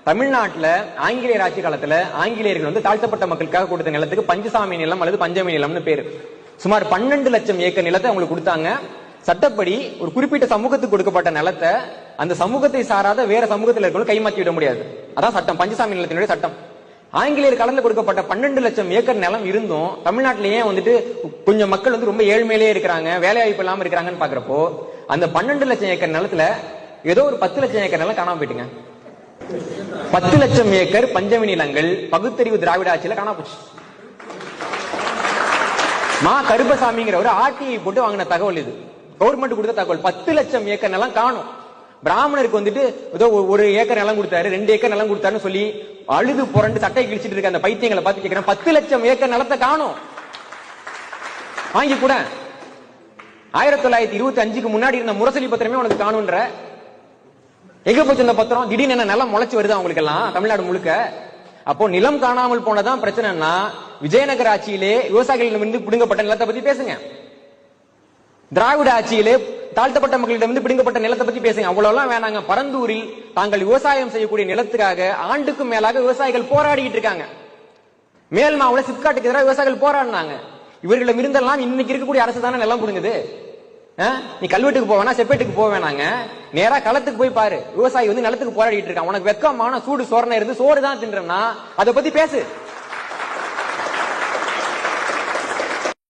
தமிழ்நாட்டுல ஆங்கிலேயர் ஆட்சி காலத்துல ஆங்கிலேயர்கள் வந்து தாழ்த்தப்பட்ட மக்களுக்காக கொடுத்த நிலத்துக்கு பஞ்சசாமி நிலம் அல்லது பஞ்சமி நிலம்னு பேரு. சுமார் 12 லட்சம் ஏக்கர் நிலத்தை அவங்களுக்கு கொடுத்தாங்க. சட்டப்படி ஒரு குறிப்பிட்ட சமூகத்துக்கு கொடுக்கப்பட்ட நிலத்தை அந்த சமூகத்தை சாராத வேற சமூகத்தில் இருக்கவங்க கைமாற்றி விட முடியாது. அதான் சட்டம், பஞ்சசாமி நிலத்தினுடைய சட்டம். ஆங்கிலேயர் காலத்துல கொடுக்கப்பட்ட 12 லட்சம் ஏக்கர் நிலம் இருந்தும் தமிழ்நாட்டிலேயே வந்துட்டு கொஞ்சம் மக்கள் வந்து ரொம்ப ஏழ்மையிலே இருக்கிறாங்க, வேலை வாய்ப்பு இல்லாம இருக்கிறாங்கன்னு பாக்குறப்போ அந்த 12 லட்சம் ஏக்கர் நிலத்துல ஏதோ ஒரு 10 லட்சம் ஏக்கர் நிலம் காணாம போயிட்டுங்க. 10 லட்சம் ஏக்கர் பஞ்சமி நிலங்கள் பகுத்தறிவு திராவிட ஆட்சியில காணாம போச்சு. மா கருப்பசாமிங்கிற ஒரு ஆர்டிஐ போட்டு வாங்கின தகவல் இது, கவர்மெண்ட் கொடுத்த தகவல். 10 லட்சம் ஏக்கர் நிலம் காணும். பிராமணருக்கு வந்துட்டு ஏதோ 1 ஏக்கர் நிலம் கொடுத்தாரு, 2 ஏக்கர் நிலம் கொடுத்தாருன்னு சொல்லி அழுது புரண்டு சட்டை கிழிச்சிட்டு இருக்க அந்த பைத்தியங்களை பார்த்து கேட்கிறேன், 10 லட்சம் ஏக்கர் நிலத்தை காணும். வாங்கி கூட 1925க்கு முன்னாடி இருந்த முரசொலி பத்திரமே உனக்கு காணுன்ற. எங்க போச்சு இந்த பத்திரம்? திடீர்னு என்ன நிலம் முளைச்சு வருது அவங்களுக்கு எல்லாம் தமிழ்நாடு முழுக்க. அப்போ நிலம் காணாமல் போனதான் பிரச்சனைனா விஜயநகர ஆட்சியிலே விவசாயிகளிடமிருந்து பிடுங்கப்பட்ட நிலத்தை பத்தி பேசுங்க, திராவிட ஆட்சியிலே தாழ்த்தப்பட்ட மக்களிடம் பிடுங்கப்பட்ட நிலத்தை பத்தி பேசுங்க. அவ்வளவுலாம் வேணாங்க. பரந்தூரில் தாங்கள் விவசாயம் செய்யக்கூடிய நிலத்துக்காக ஆண்டுக்கும் மேலாக விவசாயிகள் போராடிட்டு இருக்காங்க. மேல் மாவுல சிப்காட்டுக்கு எதிராக விவசாயிகள் போராடினாங்க. இவர்களிடம் இருந்தெல்லாம் இன்னைக்கு இருக்கக்கூடிய அரசு தானே நிலம் புடுங்குது. நீ கல்வெட்டுக்கு போவேனா செப்பேட்டுக்கு போவேனாங்க, நேரா களத்துக்கு போய் பாரு. விவசாயி வந்து நிலத்துக்கு போராடிட்டு இருக்கான். உனக்கு வெக்கமான சூடு சோரணை இருந்து சோறு தான் தின்றா அதை பத்தி பேசு.